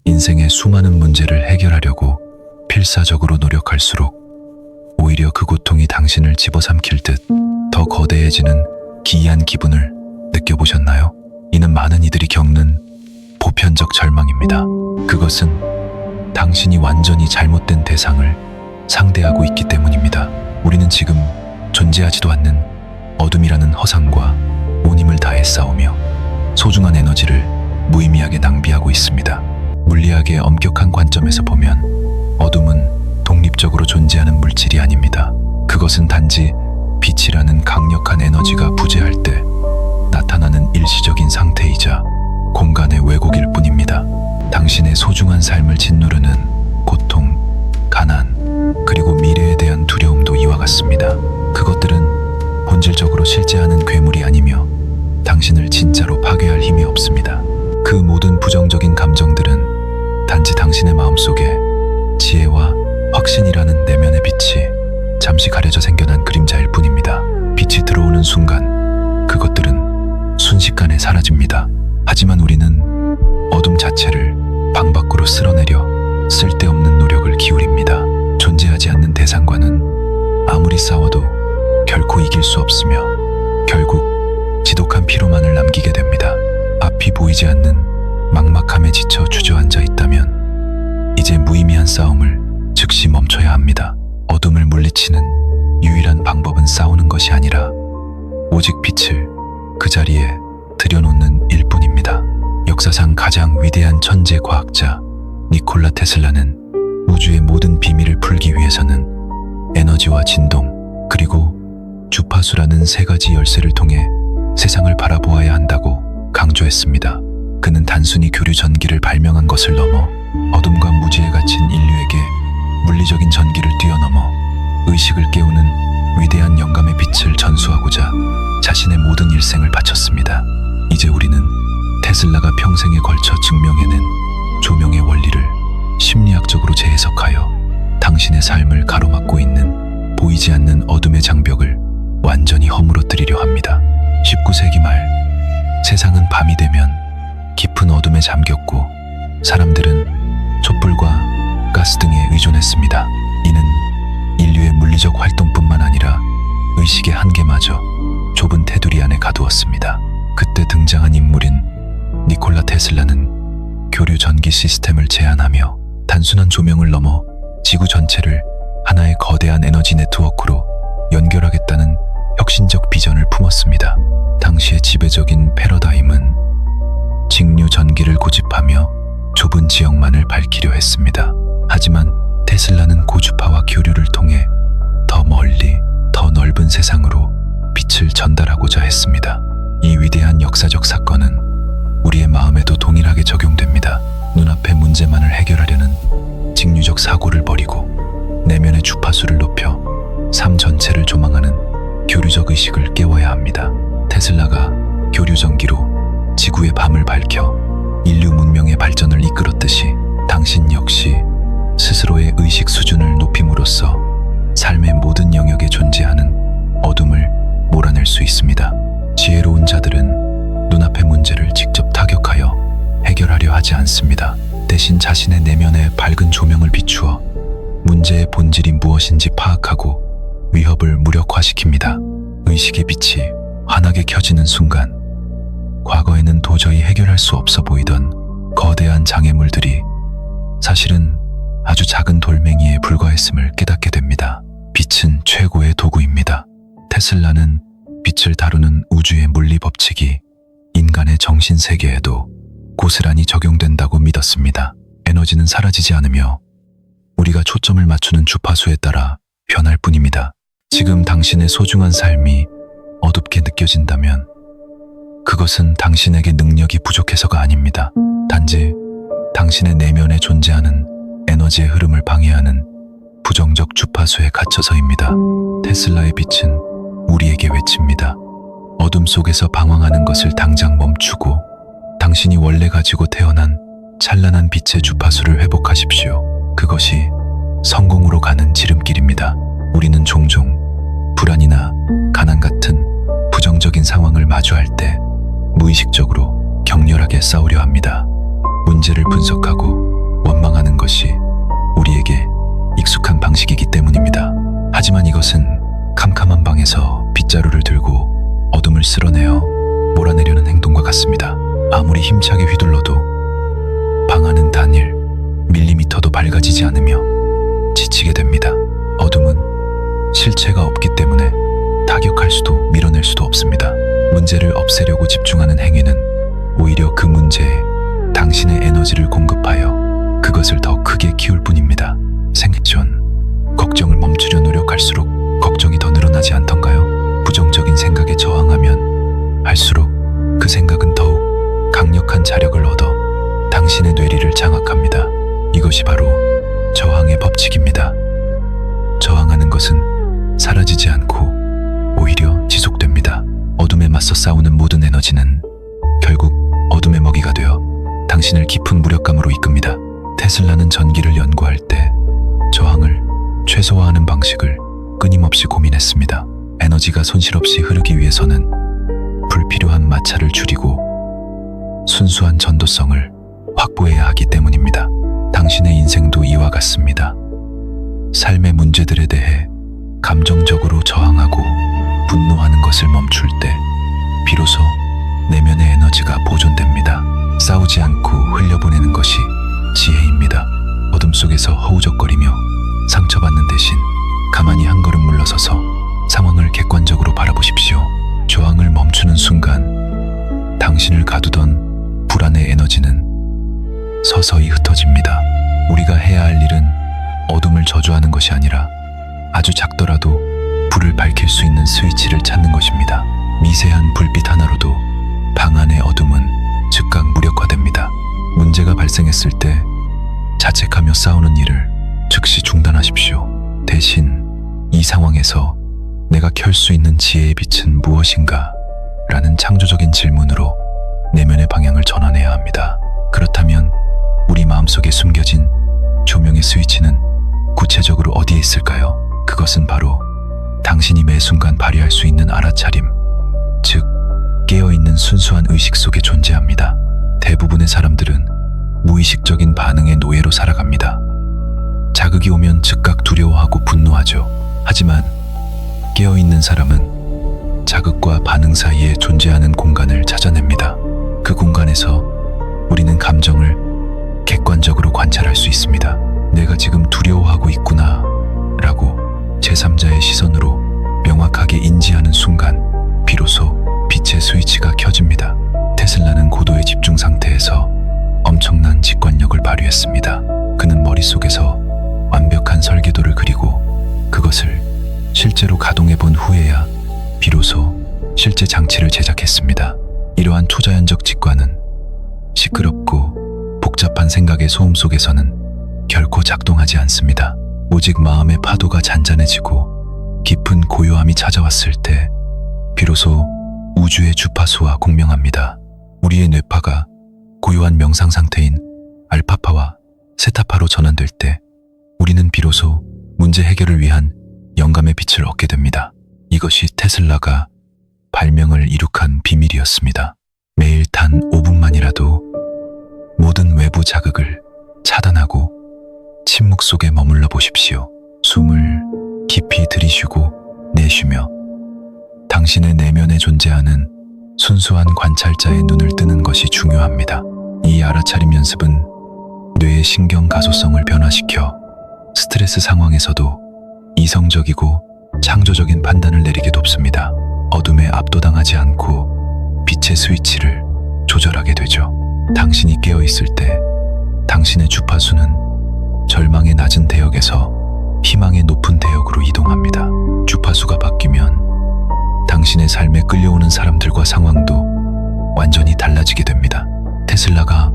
인생의 수많은 문제를 해결하려고 필사적으로 노력할수록 오히려 그 고통이 당신을 집어삼킬 듯 더 거대해지는 기이한 기분을 느껴보셨나요? 이는 많은 이들이 겪는 보편적 절망입니다. 그것은 당신이 완전히 잘못된 대상을 상대하고 있기 때문입니다. 우리는 지금 존재하지도 않는 어둠이라는 허상과 온 힘을 다해 싸우며 소중한 에너지를 무의미하게 낭비하고 있습니다. 물리학의 엄격한 관점에서 보면 어둠은 독립적으로 존재하는 물질이 아닙니다. 그것은 단지 빛이라는 강력한 에너지가 부재할 때 나타나는 일시적인 상태이자 공간의 왜곡일 뿐입니다. 당신의 소중한 삶을 짓누르는 고통, 가난, 그리고 미래에 대한 두려움도 이와 같습니다. 그것들은 본질적으로 실제하는 괴물이 아니며 당신을 진짜로 파괴할 힘이 없습니다. 그 모든 부정적인 감정들은 단지 당신의 마음속에 지혜와 확신이라는 내면의 빛이 잠시 가려져 생겨난 그림자일 뿐입니다. 빛이 들어오는 순간 그것들은 순식간에 사라집니다. 하지만 우리는 어둠 자체를 방 밖으로 쓸어내려 쓸데없는 노력을 기울입니다. 존재하지 않는 대상과는 아무리 싸워도 결코 이길 수 없으며 결국 지독한 피로만을 남기게 됩니다. 앞이 보이지 않는 막막함에 지쳐 주저앉아 있다면 이제 무의미한 싸움을 즉시 멈춰야 합니다. 어둠을 물리치는 유일한 방법은 싸우는 것이 아니라 오직 빛을 그 자리에 들여놓는 일뿐입니다. 역사상 가장 위대한 천재 과학자 니콜라 테슬라는 우주의 모든 비밀을 풀기 위해서는 에너지와 진동 그리고 주파수라는 세 가지 열쇠를 통해 세상을 바라보아야 한다고 강조했습니다. 그는 단순히 교류 전기를 발명한 것을 넘어 어둠과 무지에 갇힌 인류에게 물리적인 전기를 뛰어넘어 의식을 깨우는 위대한 영감의 빛을 전수하고자 자신의 모든 일생을 바쳤습니다. 이제 우리는 테슬라가 평생에 걸쳐 증명해낸 조명의 원리를 심리학적으로 재해석하여 당신의 삶을 가로막고 있는 보이지 않는 어둠의 장벽을 완전히 허물어뜨리려 합니다. 19세기 말 세상은 밤이 되면 깊은 어둠에 잠겼고 사람들은 촛불과 가스 등에 의존했습니다. 이는 인류의 물리적 활동뿐만 아니라 의식의 한계마저 좁은 테두리 안에 가두었습니다. 그때 등장한 인물인 니콜라 테슬라는 교류 전기 시스템을 제안하며 단순한 조명을 넘어 지구 전체를 하나의 거대한 에너지 네트워크로 연결하겠다는 혁신적 비전을 품었습니다. 당시의 지배적인 패러다임은 직류 전기를 고집하며 좁은 지역만을 밝히려 했습니다. 하지만 테슬라는 고주파와 교류를 통해 더 멀리, 더 넓은 세상으로 빛을 전달하고자 했습니다. 이 위대한 역사적 사건은 우리의 마음에도 동일하게 적용됩니다. 눈앞의 문제만을 해결하려는 직류적 사고를 버리고 내면의 주파수를 높여 삶 전체를 조망하는 교류적 의식을 깨워야 합니다. 테슬라가 교류 전기로 지구의 밤을 밝혀 인류 문명의 발전을 이끌었듯이 당신 역시 스스로의 의식 수준을 높임으로써 삶의 모든 영역에 존재하는 어둠을 몰아낼 수 있습니다. 지혜로운 자들은 눈앞의 문제를 직접 타격하여 해결하려 하지 않습니다. 대신 자신의 내면에 밝은 조명을 비추어 문제의 본질이 무엇인지 파악하고 위협을 무력화시킵니다. 의식의 빛이 환하게 켜지는 순간 과거에는 도저히 해결할 수 없어 보이던 거대한 장애물들이 사실은 아주 작은 돌멩이에 불과했음을 깨닫게 됩니다. 빛은 최고의 도구입니다. 테슬라는 빛을 다루는 우주의 물리 법칙이 인간의 정신 세계에도 고스란히 적용된다고 믿었습니다. 에너지는 사라지지 않으며 우리가 초점을 맞추는 주파수에 따라 변할 뿐입니다. 지금 당신의 소중한 삶이 어둡게 느껴진다면 그것은 당신에게 능력이 부족해서가 아닙니다. 단지 당신의 내면에 존재하는 에너지의 흐름을 방해하는 부정적 주파수에 갇혀서입니다. 테슬라의 빛은 우리에게 외칩니다. 어둠 속에서 방황하는 것을 당장 멈추고 당신이 원래 가지고 태어난 찬란한 빛의 주파수를 회복하십시오. 그것이 성공으로 가는 지름길입니다. 우리는 종종 불안이나 가난 같은 부정적인 상황을 마주할 때 무의식적으로 격렬하게 싸우려 합니다. 문제를 분석하고 전망하는 것이 우리에게 익숙한 방식이기 때문입니다. 하지만 이것은 캄캄한 방에서 빗자루를 들고 어둠을 쓸어내어 몰아내려는 행동과 같습니다. 아무리 힘차게 휘둘러도 방 안은 단 1밀리미터도 밝아지지 않으며 지치게 됩니다. 어둠은 실체가 없기 때문에 타격할 수도 밀어낼 수도 없습니다. 문제를 없애려고 집중하는 행위는 오히려 그 문제에 당신의 에너지를 공급하여 그것을 더 크게 키울 뿐입니다. 생존, 걱정을 멈추려 노력할수록 걱정이 더 늘어나지 않던가요? 부정적인 생각에 저항하면 할수록 그 생각은 더욱 강력한 자력을 얻어 당신의 뇌리를 장악합니다. 이것이 바로 저항의 법칙입니다. 저항하는 것은 사라지지 않고 오히려 지속됩니다. 어둠에 맞서 싸우는 모든 에너지는 결국 어둠의 먹이가 되어 당신을 깊은 무력감으로 이끕니다. 테슬라는 전기를 연구할 때 저항을 최소화하는 방식을 끊임없이 고민했습니다. 에너지가 손실 없이 흐르기 위해서는 불필요한 마찰을 줄이고 순수한 전도성을 확보해야 하기 때문입니다. 당신의 인생도 이와 같습니다. 삶의 문제들에 대해 감정적으로 저항하고 분노하는 것을 멈출 때 비로소 내면의 에너지가 보존됩니다. 싸우지 않고 흘려보내는 것이 지혜입니다. 어둠 속에서 허우적거리며 상처받는 대신 가만히 한 걸음 물러서서 상황을 객관적으로 바라보십시오. 저항을 멈추는 순간 당신을 가두던 불안의 에너지는 서서히 흩어집니다. 우리가 해야 할 일은 어둠을 저주하는 것이 아니라 아주 작더라도 불을 밝힐 수 있는 스위치를 찾는 것입니다. 미세한 불빛 하나로도 방 안의 어둠은 즉각 무력화됩니다. 문제가 발생했을 때 자책하며 싸우는 일을 즉시 중단하십시오. 대신 이 상황에서 내가 켤 수 있는 지혜의 빛은 무엇인가? 라는 창조적인 질문으로 내면의 방향을 전환해야 합니다. 그렇다면 우리 마음속에 숨겨진 조명의 스위치는 구체적으로 어디에 있을까요? 그것은 바로 당신이 매 순간 발휘할 수 있는 알아차림, 즉 깨어있는 순수한 의식 속에 존재합니다. 대부분의 사람들은 무의식적인 반응의 노예로 살아갑니다. 자극이 오면 즉각 두려워하고 분노하죠. 하지만 깨어있는 사람은 자극과 반응 사이에 존재하는 공간을 찾아냅니다. 그 공간에서 우리는 감정을 객관적으로 관찰할 수 있습니다. 내가 지금 두려워하고 있구나 라고 제3자의 시선으로 명확하게 인지하는 순간 비로소 빛의 스위치가 켜집니다. 테슬라는 고도의 집중 상태에서 엄청난 직관력을 발휘했습니다. 그는 머릿속에서 완벽한 설계도를 그리고 그것을 실제로 가동해 본 후에야 비로소 실제 장치를 제작했습니다. 이러한 초자연적 직관은 시끄럽고 복잡한 생각의 소음 속에서는 결코 작동하지 않습니다. 오직 마음의 파도가 잔잔해지고 깊은 고요함이 찾아왔을 때 비로소 우주의 주파수와 공명합니다. 우리의 뇌파가 고요한 명상 상태인 알파파와 세타파로 전환될 때 우리는 비로소 문제 해결을 위한 영감의 빛을 얻게 됩니다. 이것이 테슬라가 발명을 이룩한 비밀이었습니다. 매일 단 5분만이라도 모든 외부 자극을 차단하고 침묵 속에 머물러 보십시오. 숨을 깊이 들이쉬고 내쉬며 당신의 내면에 존재하는 순수한 관찰자의 눈을 뜨는 것이 중요합니다. 이 알아차림 연습은 뇌의 신경 가소성을 변화시켜 스트레스 상황에서도 이성적이고 창조적인 판단을 내리게 돕습니다. 어둠에 압도당하지 않고 빛의 스위치를 조절하게 되죠. 당신이 깨어있을 때 당신의 주파수는 절망의 낮은 대역에서 희망의 높은 대역으로 이동합니다. 주파수가 바뀌면 당신의 삶에 끌려오는 사람들과 상황도 완전히 달라지게 됩니다. 테슬라가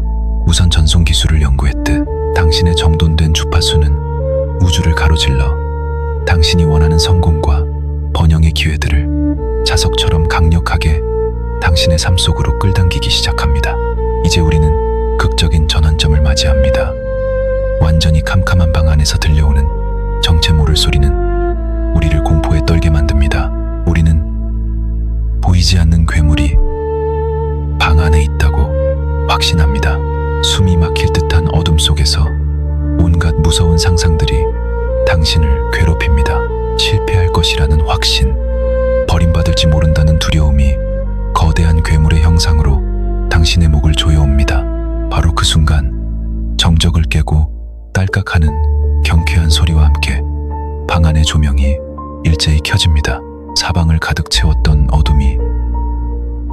무선 전송 기술을 연구했듯 당신의 정돈된 주파수는 우주를 가로질러 당신이 원하는 성공과 번영의 기회들을 자석처럼 강력하게 당신의 삶 속으로 끌당기기 시작합니다. 이제 우리는 극적인 전환점을 맞이합니다. 완전히 캄캄한 방 안에서 들려오는 정체 모를 소리는 우리를 공포에 떨게 만듭니다. 우리는 보이지 않는 괴물이 방 안에 있다고 확신합니다. 숨이 막힐 듯한 어둠 속에서 무서운 상상들이 당신을 괴롭힙니다. 실패할 것이라는 확신, 버림받을지 모른다는 두려움이 거대한 괴물의 형상으로 당신의 목을 조여옵니다. 바로 그 순간 정적을 깨고 딸깍하는 경쾌한 소리와 함께 방 안의 조명이 일제히 켜집니다. 사방을 가득 채웠던 어둠이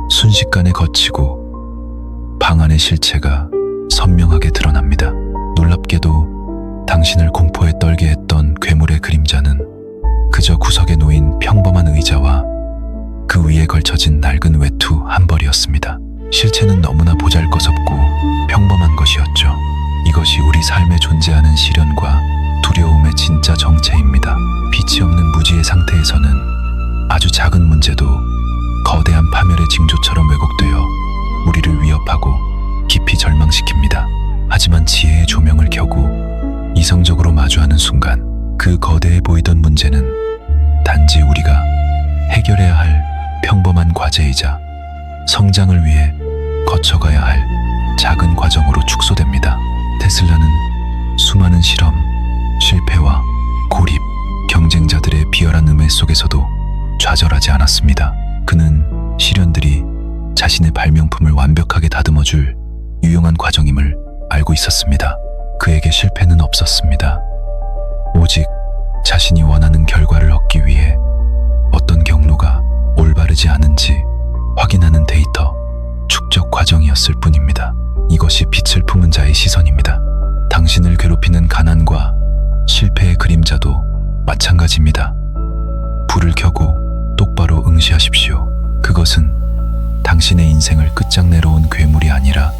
순식간에 걷히고 방 안의 실체가 선명하게 드러납니다. 놀랍게도 당신을 공포에 떨게 했던 괴물의 그림자는 그저 구석에 놓인 평범한 의자와 그 위에 걸쳐진 낡은 외투 한 벌이었습니다. 실체는 너무나 보잘것없고 평범한 것이었죠. 이것이 우리 삶에 존재하는 시련과 두려움의 진짜 정체입니다. 빛이 없는 무지의 상태에서는 아주 작은 문제도 거대한 파멸의 징조처럼 왜곡되어 우리를 위협하고 깊이 절망시킵니다. 하지만 지혜의 조명을 켜고 이성적으로 마주하는 순간 그 거대해 보이던 문제는 단지 우리가 해결해야 할 평범한 과제이자 성장을 위해 거쳐가야 할 작은 과정으로 축소됩니다. 테슬라는 수많은 실험, 실패와 고립, 경쟁자들의 비열한 음해 속에서도 좌절하지 않았습니다. 그는 시련들이 자신의 발명품을 완벽하게 다듬어줄 유용한 과정임을 알고 있었습니다. 그에게 실패는 없었습니다. 오직 자신이 원하는 결과를 얻기 위해 어떤 경로가 올바르지 않은지 확인하는 데이터 축적 과정이었을 뿐입니다. 이것이 빛을 품은 자의 시선입니다. 당신을 괴롭히는 가난과 실패의 그림자도 마찬가지입니다. 불을 켜고 똑바로 응시하십시오. 그것은 당신의 인생을 끝장내러 온 괴물이 아니라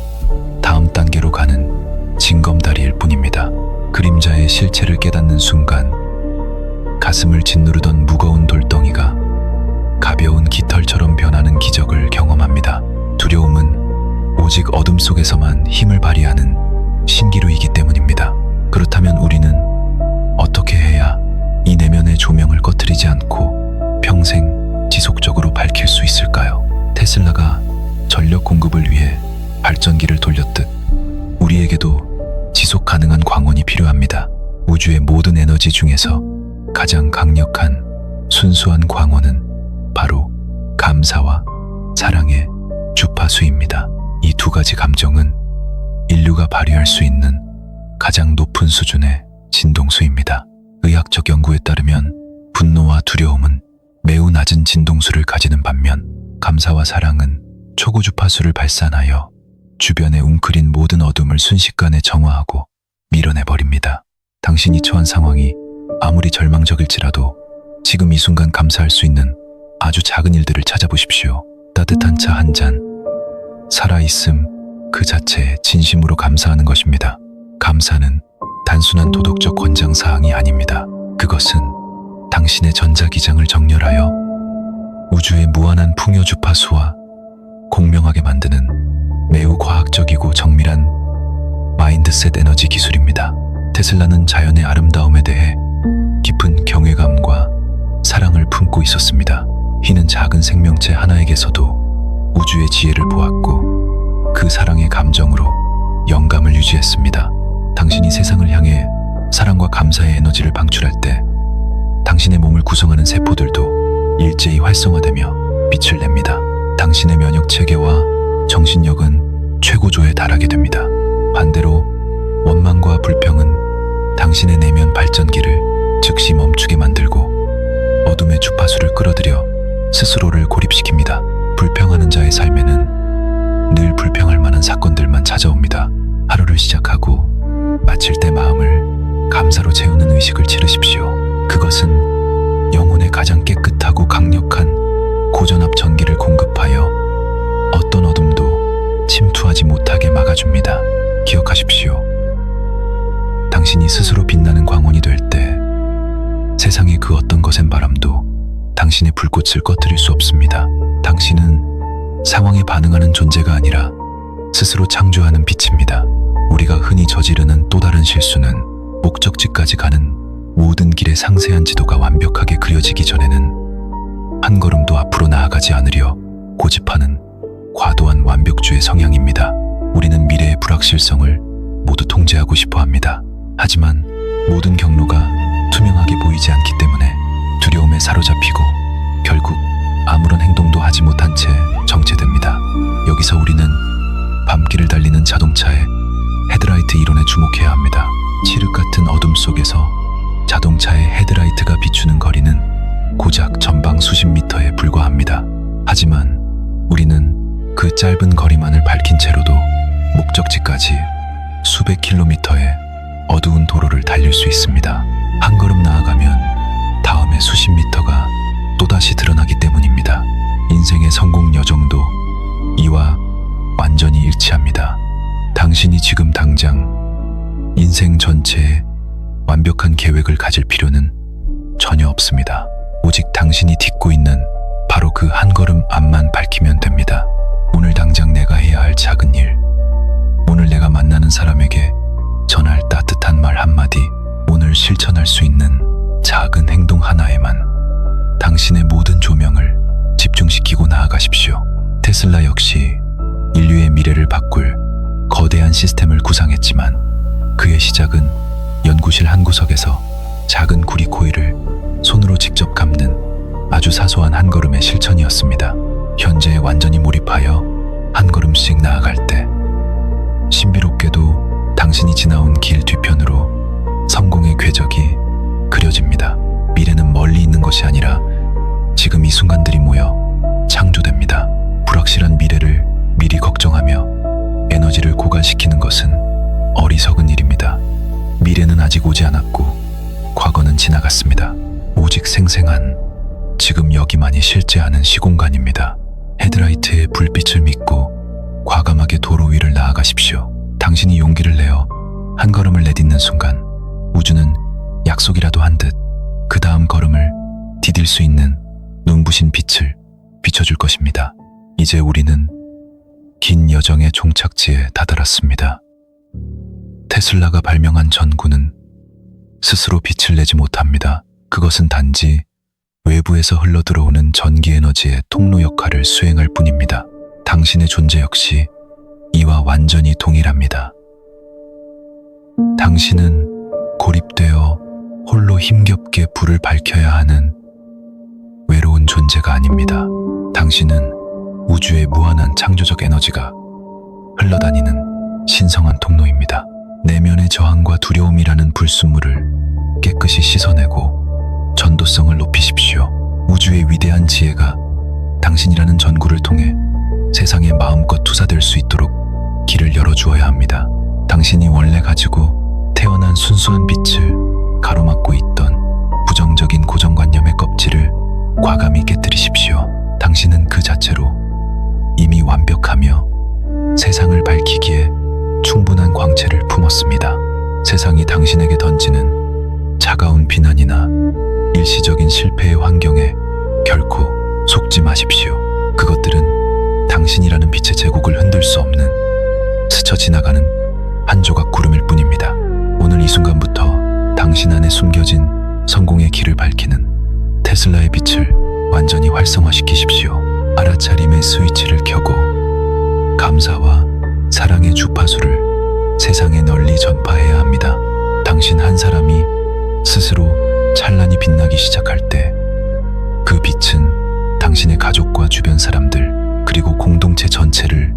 다음 단계로 가는 징검다리일 뿐입니다. 그림자의 실체를 깨닫는 순간 가슴을 짓누르던 무거운 돌덩이가 가벼운 깃털처럼 변하는 기적을 경험합니다. 두려움은 오직 어둠 속에서만 힘을 발휘하는 신기루이기 때문입니다. 그렇다면 우리는 어떻게 해야 이 내면의 조명을 꺼트리지 않고 평생 지속적으로 밝힐 수 있을까요? 테슬라가 전력 공급을 위해 발전기를 돌렸듯 우리에게도 지속 가능한 광원이 필요합니다. 우주의 모든 에너지 중에서 가장 강력한 순수한 광원은 바로 감사와 사랑의 주파수입니다. 이 두 가지 감정은 인류가 발휘할 수 있는 가장 높은 수준의 진동수입니다. 의학적 연구에 따르면 분노와 두려움은 매우 낮은 진동수를 가지는 반면 감사와 사랑은 초고주파수를 발산하여 주변에 웅크린 모든 어둠을 순식간에 정화하고 밀어내버립니다. 당신이 처한 상황이 아무리 절망적일지라도 지금 이 순간 감사할 수 있는 아주 작은 일들을 찾아보십시오. 따뜻한 차 한 잔, 살아있음 그 자체에 진심으로 감사하는 것입니다. 감사는 단순한 도덕적 권장사항이 아닙니다. 그것은 당신의 전자기장을 정렬하여 우주의 무한한 풍요 주파수와 공명하게 만드는 매우 과학적이고 정밀한 마인드셋 에너지 기술입니다. 테슬라는 자연의 아름다움에 대해 깊은 경외감과 사랑을 품고 있었습니다. 이는 작은 생명체 하나에게서도 우주의 지혜를 보았고 그 사랑의 감정으로 영감을 유지했습니다. 당신이 세상을 향해 사랑과 감사의 에너지를 방출할 때 당신의 몸을 구성하는 세포들도 일제히 활성화되며 빛을 냅니다. 당신의 면역 체계와 정신력은 최고조에 달하게 됩니다. 반대로 원망과 불평은 당신의 내면 발전기를 즉시 멈추게 만들고 어둠의 주파수를 끌어들여 스스로를 고립시킵니다. 불평하는 자의 삶에는 늘 불평할 만한 사건들만 찾아옵니다. 하루를 시작하고 마칠 때 마음을 감사로 채우는 의식을 치르십시오. 그것은 영혼의 가장 깨끗하고 강력한 고전압 전기를 공급하여 어떤 어둠도 침투하지 못하게 막아줍니다. 기억하십시오. 당신이 스스로 빛나는 광원이 될 때 세상의 그 어떤 것엔 바람도 당신의 불꽃을 꺼뜨릴 수 없습니다. 당신은 상황에 반응하는 존재가 아니라 스스로 창조하는 빛입니다. 우리가 흔히 저지르는 또 다른 실수는 목적지까지 가는 모든 길의 상세한 지도가 완벽하게 그려지기 전에는 한 걸음도 앞으로 나아가지 않으려 고집하는 과도한 완벽주의 성향입니다. 우리는 미래의 불확실성을 모두 통제하고 싶어 합니다. 하지만 모든 경로가 투명하게 보이지 않기 때문에 두려움에 사로잡히고 결국 아무런 행동도 하지 못한 채 정체됩니다. 여기서 우리는 밤길을 달리는 자동차의 헤드라이트 이론에 주목해야 합니다. 칠흑 같은 어둠 속에서 자동차의 헤드라이트가 비추는 거리는 고작 전방 수십 미터에 불과합니다. 하지만 우리는 그 짧은 거리만을 밝힌 채로도 목적지까지 수백 킬로미터의 어두운 도로를 달릴 수 있습니다. 한 걸음 나아가면 다음에 수십 미터가 또다시 드러나기 때문입니다. 인생의 성공 여정도 이와 완전히 일치합니다. 당신이 지금 당장 인생 전체에 완벽한 계획을 가질 필요는 전혀 없습니다. 오직 당신이 딛고 있는 바로 그 한 걸음 앞만 밝히면 됩니다. 오늘 당장 내가 해야 할 작은 일, 오늘 내가 만나는 사람에게 전할 따뜻한 말 한마디, 오늘 실천할 수 있는 작은 행동 하나에만 당신의 모든 조명을 집중시키고 나아가십시오. 테슬라 역시 인류의 미래를 바꿀 거대한 시스템을 구상했지만 그의 시작은 연구실 한 구석에서 작은 구리 코일을 손으로 직접 감는 아주 사소한 한 걸음의 실천이었습니다. 현재 완전히 몰입하여 한 걸음씩 나아갈 때 신비롭게도 당신이 지나온 길 뒤편으로 성공의 궤적이 그려집니다. 미래는 멀리 있는 것이 아니라 지금 이 순간들이 모여 창조됩니다. 불확실한 미래를 미리 걱정하며 에너지를 고갈시키는 것은 어리석은 일입니다. 미래는 아직 오지 않았고 과거는 지나갔습니다. 오직 생생한 지금 여기만이 실제하는 시공간입니다. 헤드라이트의 불빛을 믿고 과감하게 도로 위를 나아가십시오. 당신이 용기를 내어 한 걸음을 내딛는 순간 우주는 약속이라도 한 듯 그 다음 걸음을 디딜 수 있는 눈부신 빛을 비춰줄 것입니다. 이제 우리는 긴 여정의 종착지에 다다랐습니다. 테슬라가 발명한 전구는 스스로 빛을 내지 못합니다. 그것은 단지 외부에서 흘러들어오는 전기 에너지의 통로 역할을 수행할 뿐입니다. 당신의 존재 역시 이와 완전히 동일합니다. 당신은 고립되어 홀로 힘겹게 불을 밝혀야 하는 외로운 존재가 아닙니다. 당신은 우주의 무한한 창조적 에너지가 흘러다니는 신성한 통로입니다. 내면의 저항과 두려움이라는 불순물을 깨끗이 씻어내고 전도성을 높이십시오. 우주의 위대한 지혜가 당신이라는 전구를 통해 세상에 마음껏 투사될 수 있도록 길을 열어주어야 합니다. 당신이 원래 가지고 태어난 순수한 빛을 가로막고 있던 부정적인 고정관념의 껍질을 과감히 깨뜨리십시오. 당신은 그 자체로 이미 완벽하며 세상을 밝히기에 충분한 광채를 품었습니다. 세상이 당신에게 던지는 차가운 비난이나 일시적인 실패의 환경에 결코 속지 마십시오. 그것들은 당신이라는 빛의 제국을 흔들 수 없는 스쳐 지나가는 한 조각 구름일 뿐입니다. 오늘 이 순간부터 당신 안에 숨겨진 성공의 길을 밝히는 테슬라의 빛을 완전히 활성화시키십시오. 알아차림의 스위치를 켜고 감사와 사랑의 주파수를 세상에 널리 전파해야 합니다. 당신 한 사람이 스스로 찬란히 빛나기 시작할 때 그 빛은 당신의 가족과 주변 사람들 그리고 공동체 전체를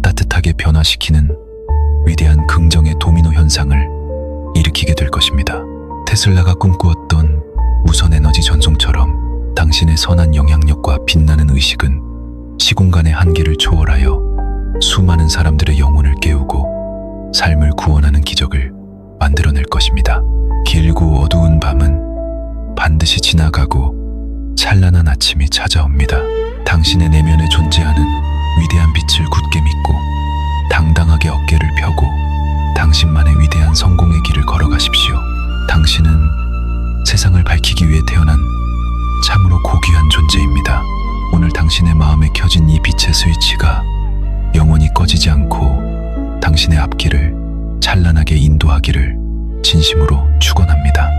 따뜻하게 변화시키는 위대한 긍정의 도미노 현상을 일으키게 될 것입니다. 테슬라가 꿈꾸었던 무선 에너지 전송처럼 당신의 선한 영향력과 빛나는 의식은 시공간의 한계를 초월하여 수많은 사람들의 영혼을 깨우고 삶을 구원하는 기적을 만들어낼 것입니다. 길고 어두운 밤은 반드시 지나가고 찬란한 아침이 찾아옵니다. 당신의 내면에 존재하는 위대한 빛을 굳게 믿고 당당하게 어깨를 펴고 당신만의 위대한 성공의 길을 걸어가십시오. 당신은 세상을 밝히기 위해 태어난 참으로 고귀한 존재입니다. 오늘 당신의 마음에 켜진 이 빛의 스위치가 영원히 꺼지지 않고 당신의 앞길을 찬란하게 인도하기를 진심으로 축원합니다.